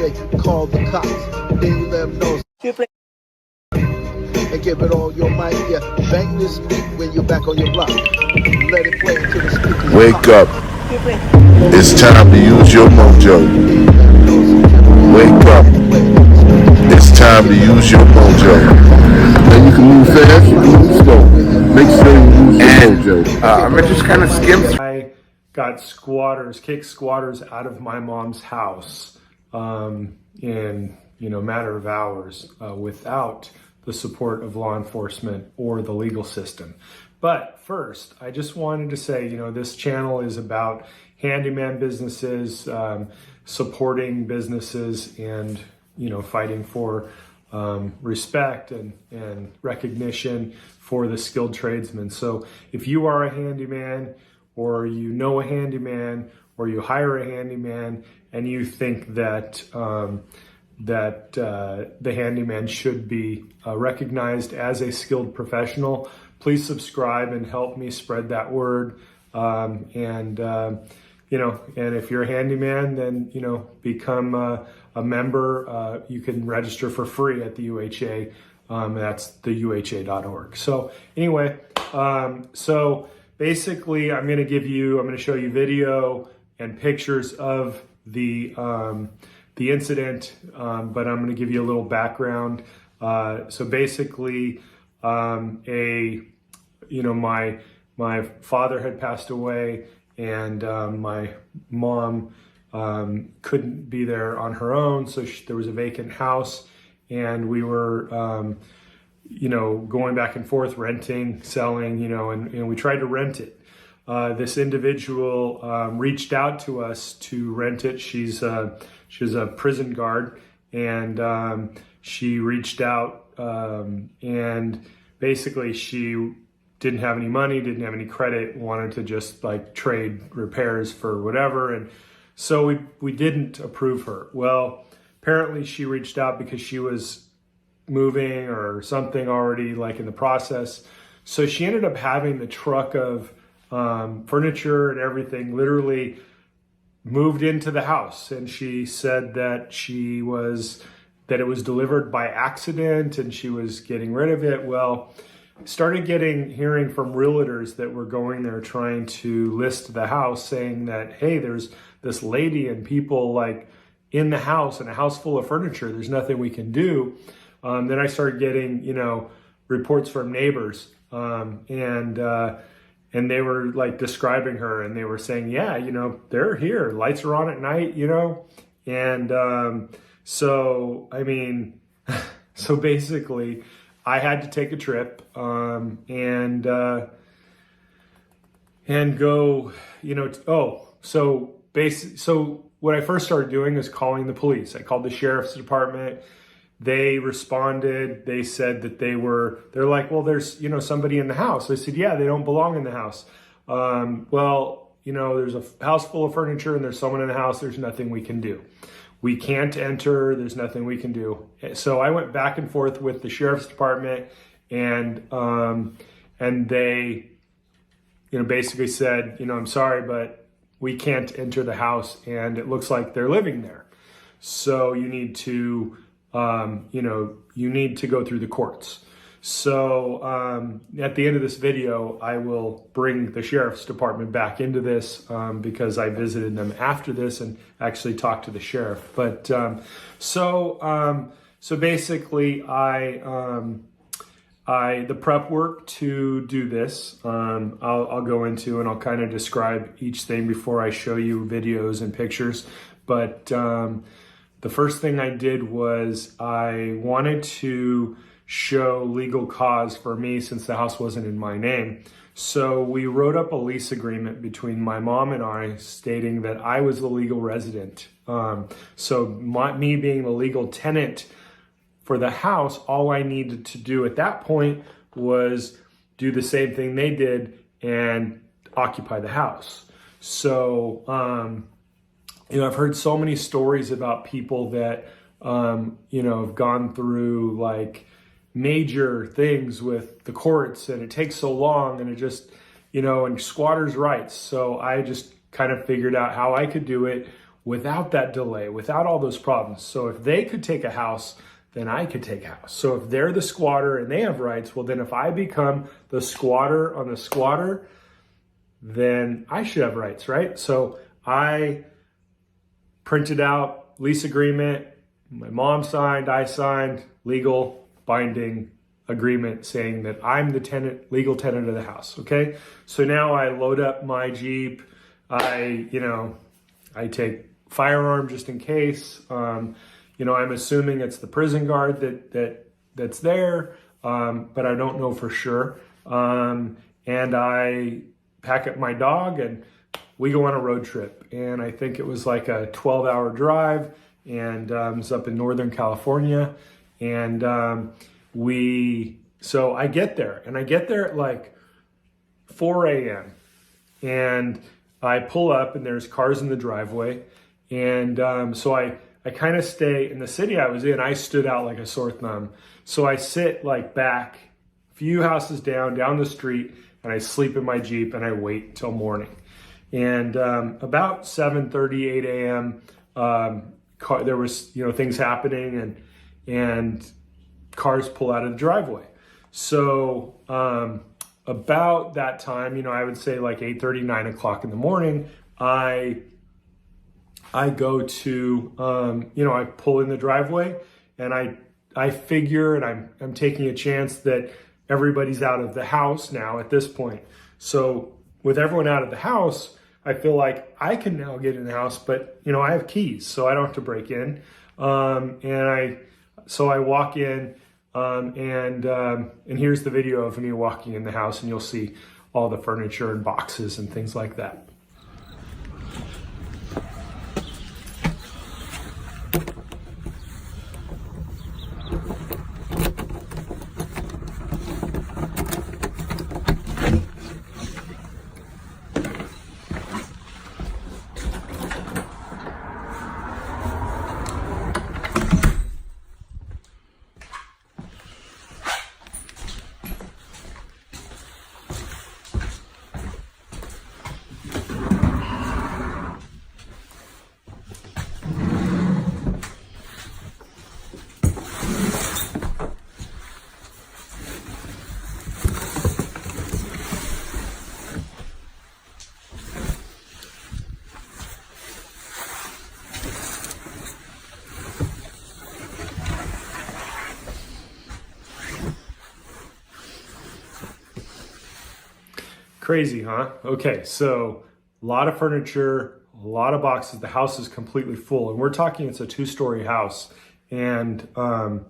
say, call the cops. Then you let them know. And give it all your might, yeah. Bang this beat when you're back on your block. Let it play until the speakers Wake up. It's time to use your mojo. Wake up. It's time to use your mojo. And you can move fast, you can move slow. Make sure you use your mojo. I'm gonna just kind of skim through. I got kicked squatters out of my mom's house in matter of hours without the support of law enforcement or the legal system. But first, I just wanted to say, this channel is about handyman businesses, supporting businesses, and fighting for respect and recognition for the skilled tradesmen. So if you are a handyman, or you know a handyman, or you hire a handyman, and you think that the handyman should be recognized as a skilled professional, please subscribe and help me spread that word. And if you're a handyman, then become a member. You can register for free at the UHA. That's the UHA.org. So anyway, so basically, I'm going to show you video and pictures of the incident, but I'm going to give you a little background. So basically, my father had passed away, and my mom couldn't be there on her own, so there was a vacant house, and we were going back and forth, renting, selling, and we tried to rent it. This individual reached out to us to rent it. She's a prison guard, and she reached out, and basically she didn't have any money, didn't have any credit, wanted to just trade repairs for whatever. And so we didn't approve her. Well, apparently she reached out because she was moving or something already in the process. So she ended up having the truck of furniture and everything literally moved into the house. And she said that it was delivered by accident and she was getting rid of it. Well, started hearing from realtors that were going there trying to list the house, saying that, hey, there's this lady and people in the house, and a house full of furniture, there's nothing we can do. Then I started getting, reports from neighbors, and they were describing her, and they were saying, yeah, they're here, lights are on at night, and so basically I had to take a trip and go, so what I first started doing is calling the police. I called the sheriff's department. They responded. They said that they're like, well, there's, somebody in the house. I said, yeah, they don't belong in the house. Well, there's a house full of furniture and there's someone in the house. There's nothing we can do. We can't enter. There's nothing we can do. So I went back and forth with the sheriff's department, and they, basically said, I'm sorry, but we can't enter the house, and it looks like they're living there. So you need to, you need to go through the courts. So at the end of this video, I will bring the sheriff's department back into this because I visited them after this and actually talked to the sheriff. But so basically, the prep work to do this, I'll go into, and I'll kind of describe each thing before I show you videos and pictures. But the first thing I did was I wanted to show legal cause for me since the house wasn't in my name. So we wrote up a lease agreement between my mom and I stating that I was the legal resident. Me being the legal tenant for the house, all I needed to do at that point was do the same thing they did and occupy the house. So, I've heard so many stories about people that, have gone through major things with the courts, and it takes so long, and it just, and squatters' rights. So I just kind of figured out how I could do it without that delay, without all those problems. So if they could take a house, then I could take a house. So if they're the squatter and they have rights, well, then if I become the squatter on the squatter, then I should have rights, right? So I printed out lease agreement, my mom signed, I signed, legal, binding agreement saying that I'm the tenant, legal tenant of the house, okay? So now I load up my Jeep, I take firearm just in case. I'm assuming it's the prison guard that's there, but I don't know for sure. And I pack up my dog and we go on a road trip. And I think it was like a 12-hour drive, and it's up in Northern California. And so I get there, and I get there at like 4 a.m. and I pull up and there's cars in the driveway. And so I kind of stay in the city I was in. I stood out like a sore thumb. So I sit like back a few houses down the street, and I sleep in my Jeep and I wait till morning. And about 7:30, 8 a.m., there was, things happening, and cars pull out of the driveway. So about that time, I would say like 8:30, 9 o'clock in the morning, I go to, I pull in the driveway, and I figure, and I'm taking a chance that everybody's out of the house now at this point. So with everyone out of the house, I feel like I can now get in the house, but I have keys, so I don't have to break in. So I walk in, and here's the video of me walking in the house, and you'll see all the furniture and boxes and things like that. Crazy, huh? Okay, so a lot of furniture, a lot of boxes. The house is completely full, and we're talking it's a 2-story house. And I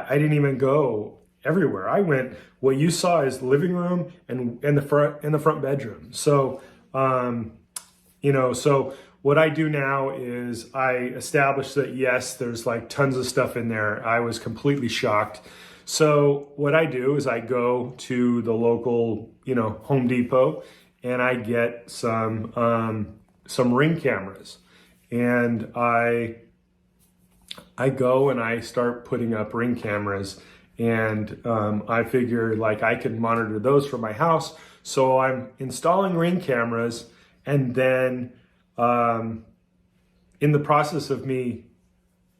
didn't even go everywhere. I went. What you saw is the living room and the front bedroom. So so what I do now is I establish that yes, there's like tons of stuff in there. I was completely shocked. So what I do is I go to the local, Home Depot, and I get some Ring cameras, and I go and I start putting up Ring cameras, and I figure like I can monitor those from my house. So I'm installing Ring cameras, and then in the process of me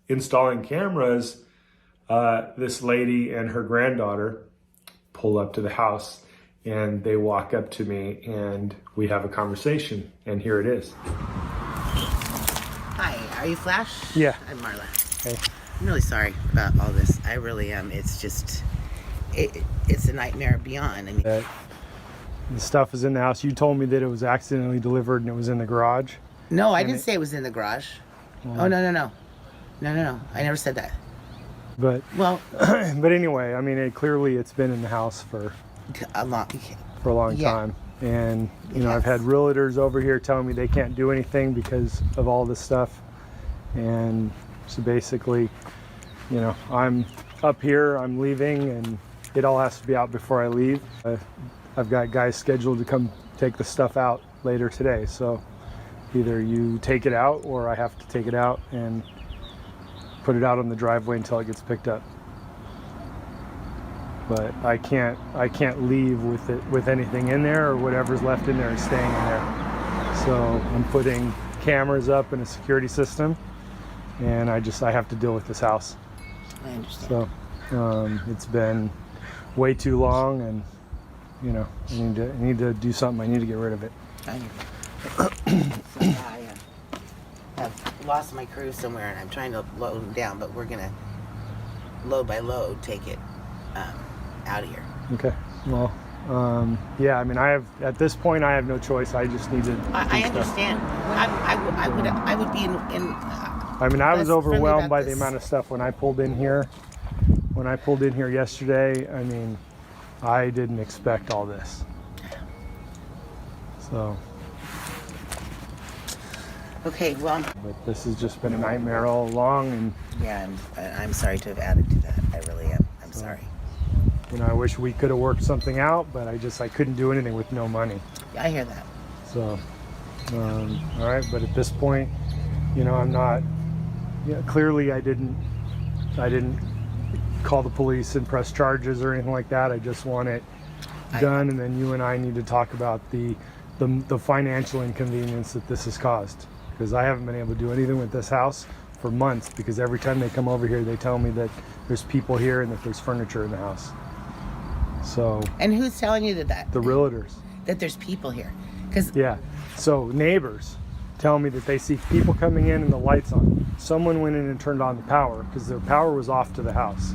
installing cameras, this lady and her granddaughter pull up to the house, and they walk up to me, and we have a conversation, and here it is. Hi, are you Flash? Yeah. I'm Marla. Hey. I'm really sorry about all this. I really am. It's just, it's a nightmare beyond. I mean, The stuff is in the house. You told me that it was accidentally delivered and it was in the garage. no, I didn't say it was in the garage. Oh, no. I never said that. But Well, but anyway, I mean, it's been in the house for a lot. a long Yeah. time. And, It I've has. had realtors over here telling me they can't do anything because of all this stuff. And so basically, I'm up here, I'm leaving, and it all has to be out before I leave. I've got guys scheduled to come take the stuff out later today. So either you take it out or I have to take it out and put it out on the driveway until it gets picked up. But I can't leave with anything in there, or whatever's left in there is staying in there. So I'm putting cameras up and a security system, and I have to deal with this house. I understand. So it's been way too long, and you know, I need to do something. I need to get rid of it. I understand. So I have lost my crew somewhere, and I'm trying to load them down, but we're gonna load by load take it out of here. Okay. Well, yeah. I mean, at this point I have no choice. I just need to. I understand. I would be in I mean, I was less friendly overwhelmed about by the this. amount of stuff when I pulled in here. When I pulled in here yesterday, I mean, I didn't expect all this. So, Okay, well, but this has just been a nightmare all along, and yeah, I'm sorry to have added to that. I really am. I'm sorry. you know, I wish we could have worked something out, but I couldn't do anything with no money. I hear that. So, all right, but at this point, you know, I'm not. Yeah, clearly, I didn't call the police and press charges or anything like that. I just want it done, and then you and I need to talk about the financial inconvenience that this has caused, because I haven't been able to do anything with this house for months, because every time they come over here, they tell me that there's people here and that there's furniture in the house. So And who's telling you that the realtors. that there's people here? Because Yeah. So neighbors tell me that they see people coming in and the lights on. Someone went in and turned on the power because their power was off to the house.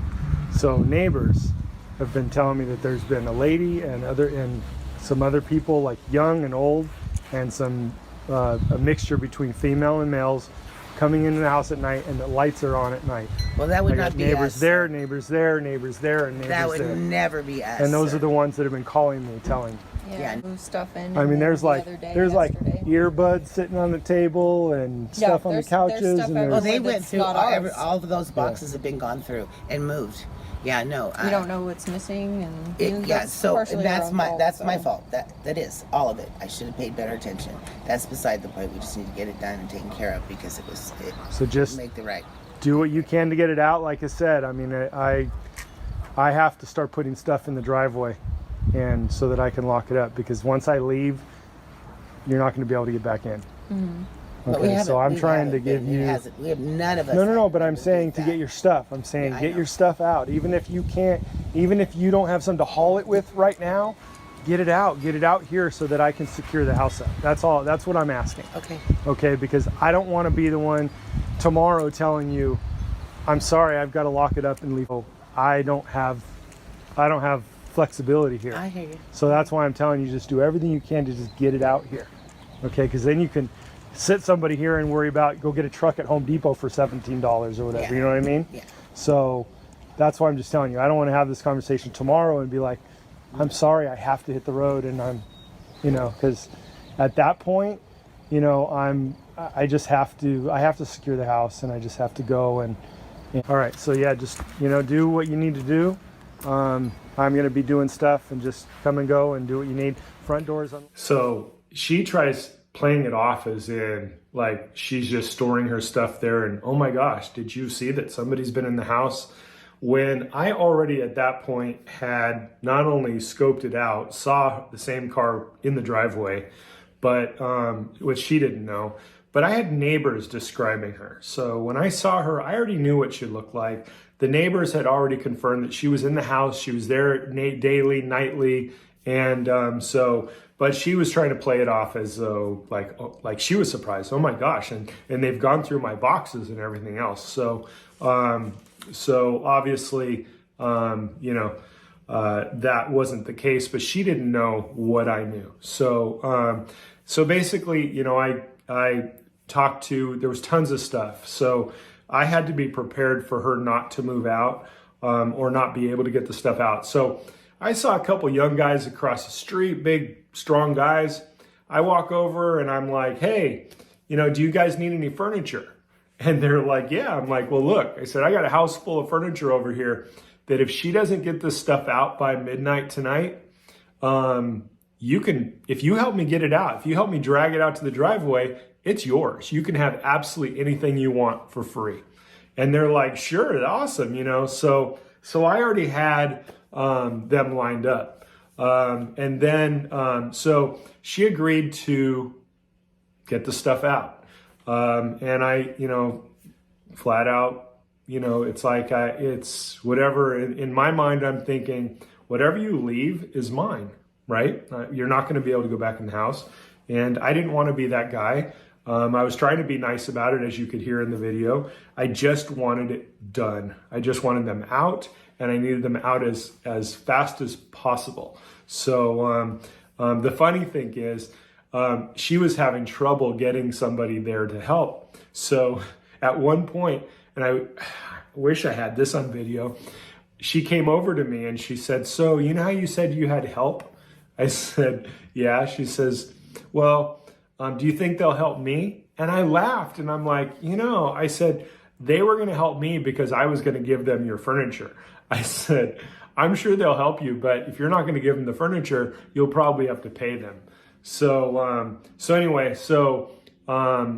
So neighbors have been telling me that there's been a lady and some other people, like young and old, and some a mixture between female and males, coming into the house at night, and the lights are on at night. well, that would I not got be neighbors us. there, neighbors there, neighbors there, and neighbors That would there. never be us. And those sir. are the ones that have been calling me, telling me. Yeah. Move stuff in. I mean, and there's the like other day, yesterday. Earbuds sitting on the table and Yeah, stuff on the there's couches, stuff and everywhere. Well, there's, they That's went through not ours. all of those boxes have been gone through and moved. Yeah, no. We don't know what's missing, and Yeah, that's so partially that's our my fault, that's so. my fault. That is all of it. I should have paid better attention. That's beside the point. We just need to get it done and taken care of because it so just make the right. do what you can to get it out. Like I said, I mean, I have to start putting stuff in the driveway, and so that I can lock it up, because once I leave, you're not going to be able to get back in. But we Okay, haven't- so I'm we trying to haven't give been- it you. hasn't- We have none of us. No, but I'm have saying did to that. get your stuff. I'm saying Yeah, I get know. your stuff out. Even if you can't, even if you don't have something to haul it with right now, get it out. Get it out here so that I can secure the house up. That's all. That's what I'm asking. Okay. Okay, because I don't want to be the one tomorrow telling you, I'm sorry, I've got to lock it up and leave. I don't have flexibility here. I hear you. So that's why I'm telling you, just do everything you can to just get it out here. Okay, because then you can sit somebody here and worry about go get a truck at Home Depot for $17 or whatever. Yeah. You know what I mean? Yeah. So that's why I'm just telling you, I don't want to have this conversation tomorrow and be like, I'm sorry, I have to hit the road, and I'm, you know, because at that point, you know, I just have to secure the house, and I just have to go and all right. So yeah, just, you know, do what you need to do. I'm going to be doing stuff, and just come and go and do what you need. Front doors on. So she tries playing it off as in like she's just storing her stuff there, and oh my gosh, did you see that somebody's been in the house? When I already at that point had not only scoped it out, saw the same car in the driveway, but which she didn't know, but I had neighbors describing her. So when I saw her, I already knew what she looked like. The neighbors had already confirmed that she was in the house. She was there daily, nightly. And but she was trying to play it off as though like she was surprised. Oh my gosh. And they've gone through my boxes and everything else. So obviously, you know, that wasn't the case, but she didn't know what I knew. So basically, you know, I talked to, there was tons of stuff. So I had to be prepared for her not to move out, or not be able to get the stuff out. So I saw a couple young guys across the street, big, strong guys. I walk over and I'm like, hey, you know, do you guys need any furniture? And they're like, yeah. I'm like, well, look, I said, I got a house full of furniture over here that if she doesn't get this stuff out by midnight tonight, you can, if you help me get it out, if you help me drag it out to the driveway, it's yours. You can have absolutely anything you want for free. And they're like, sure, awesome, you know. So I already had them lined up. And then, so she agreed to get the stuff out. And I, flat out, it's like, it's whatever. In my mind, I'm thinking, whatever you leave is mine, right? You're not going to be able to go back in the house. And I didn't want to be that guy. I was trying to be nice about it, as you could hear in the video. I just wanted it done. I just wanted them out, and I needed them out as fast as possible. So the funny thing is, she was having trouble getting somebody there to help. So at one point, and I wish I had this on video, she came over to me and she said, "So, you know how you said you had help?" I said, "Yeah." She says, "Well, do you think they'll help me?" And I laughed, and I'm like, I said, "They were going to help me because I was going to give them your furniture." I said, "I'm sure they'll help you, but if you're not going to give them the furniture, you'll probably have to pay them." So,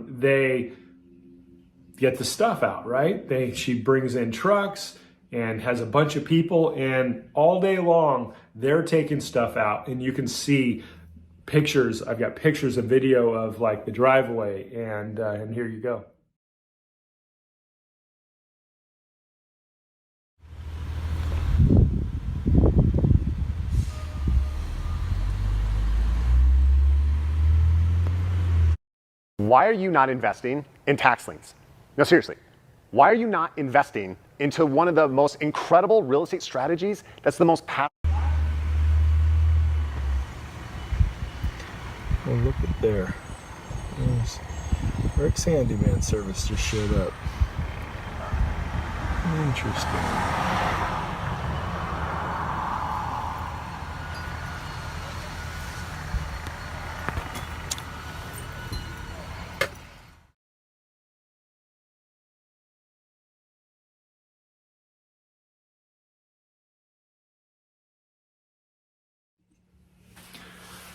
they get the stuff out, right? She brings in trucks and has a bunch of people, and all day long, they're taking stuff out, and you can see pictures. I've got pictures and video of like the driveway, and here you go. Why are you not investing in tax liens? No, seriously. Why are you not investing into one of the most incredible real estate strategies that's the most powerful? Oh, look at there. Rick's Handyman Service just showed up. Interesting.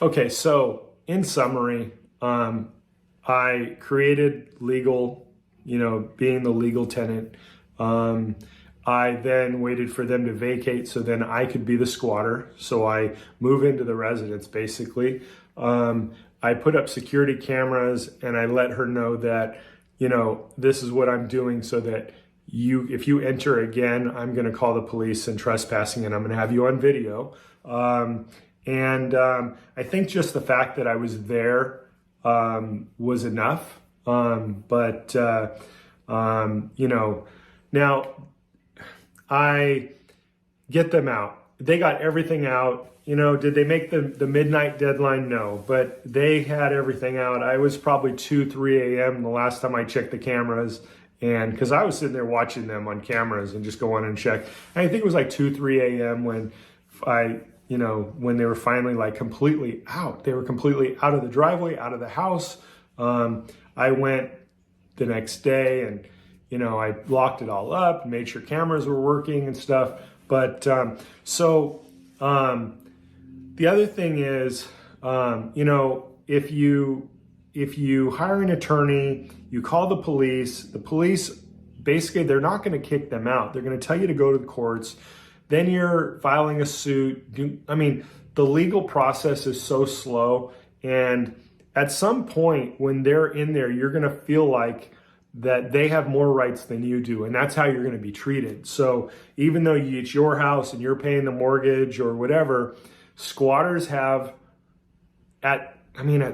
Okay, so in summary, I created legal, being the legal tenant. I then waited for them to vacate so then I could be the squatter. So I move into the residence basically. I put up security cameras and I let her know that, this is what I'm doing so that if you enter again, I'm going to call the police and trespassing, and I'm going to have you on video. I think just the fact that I was there was enough. Now I get them out. They got everything out. Did they make the midnight deadline? No, but they had everything out. I was probably 2, 3 a.m. the last time I checked the cameras. And because I was sitting there watching them on cameras and just go on and check. And I think it was like 2, 3 a.m. when when they were finally like completely out. They were completely out of the driveway, out of the house. I went the next day and, I locked it all up, made sure cameras were working and stuff. But the other thing is, if you hire an attorney, you call the police basically, they're not going to kick them out. They're going to tell you to go to the courts. Then you're filing a suit. The legal process is so slow. And at some point when they're in there, you're going to feel like that they have more rights than you do. And that's how you're going to be treated. So even though it's your house and you're paying the mortgage or whatever, squatters have at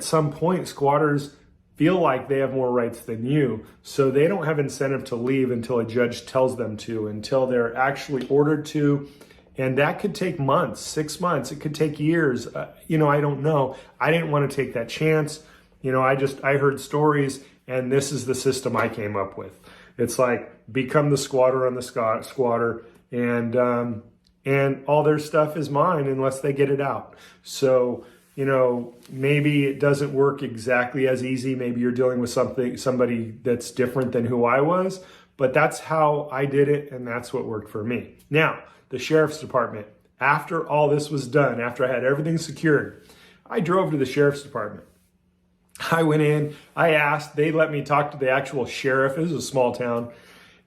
some point, squatters feel like they have more rights than you. So they don't have incentive to leave until a judge tells them to, until they're actually ordered to. And that could take months, 6 months. It could take years. I don't know. I didn't want to take that chance. I heard stories, and this is the system I came up with. It's like, become the squatter on the squatter, and all their stuff is mine unless they get it out. So, maybe it doesn't work exactly as easy. Maybe you're dealing with somebody that's different than who I was, but that's how I did it, and that's what worked for me. Now, the sheriff's department, after all this was done, after I had everything secured, I drove to the sheriff's department. I went in, I asked, they let me talk to the actual sheriff. It was a small town.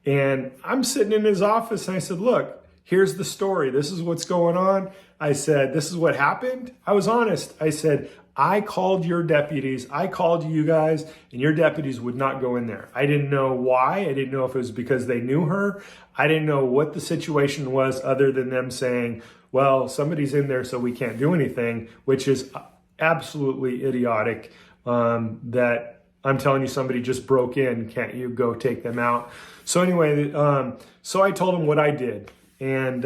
And I'm sitting in his office and I said, "Look, here's the story. This is what's going on. I said, this is what happened. I was honest. I said, I called your deputies. I called you guys, and your deputies would not go in there. I didn't know why. I didn't know if it was because they knew her. I didn't know what the situation was other than them saying, well, somebody's in there, so we can't do anything, which is absolutely idiotic. That I'm telling you, somebody just broke in. Can't you go take them out? So anyway, so I told him what I did. And,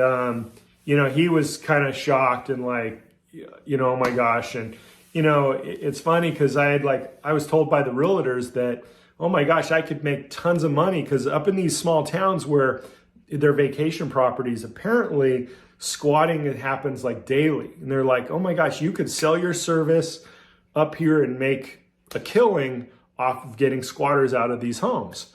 he was kind of shocked and like, oh my gosh. And, it's funny because I was told by the realtors that, oh my gosh, I could make tons of money because up in these small towns where they're vacation properties, apparently squatting, it happens like daily. And they're like, oh my gosh, you could sell your service up here and make a killing off of getting squatters out of these homes.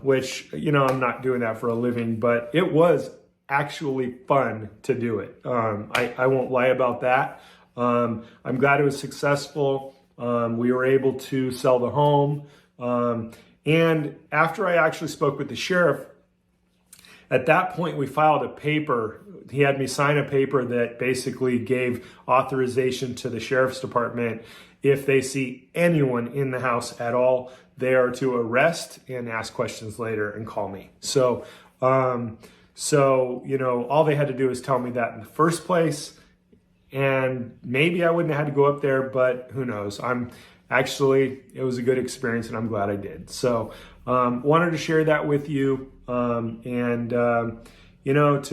Which, I'm not doing that for a living, but it was actually fun to do it. I won't lie about that. I'm glad it was successful. We were able to sell the home. And after I actually spoke with the sheriff, at that point we filed a paper. He had me sign a paper that basically gave authorization to the sheriff's department. If they see anyone in the house at all, they are to arrest and ask questions later and call me. So, all they had to do is tell me that in the first place. And maybe I wouldn't have had to go up there, but who knows? It was a good experience and I'm glad I did. So, wanted to share that with you. To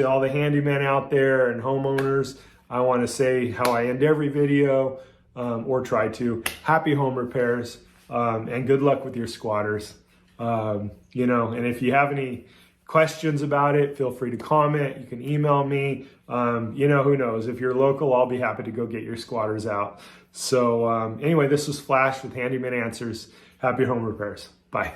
all the handymen out there and homeowners, I want to say how I end every video, or try to. Happy home repairs, and good luck with your squatters. And if you have any questions about it, feel free to comment. You can email me. Who knows? If you're local, I'll be happy to go get your squatters out. So anyway, this was Flash with Handyman Answers. Happy home repairs. Bye.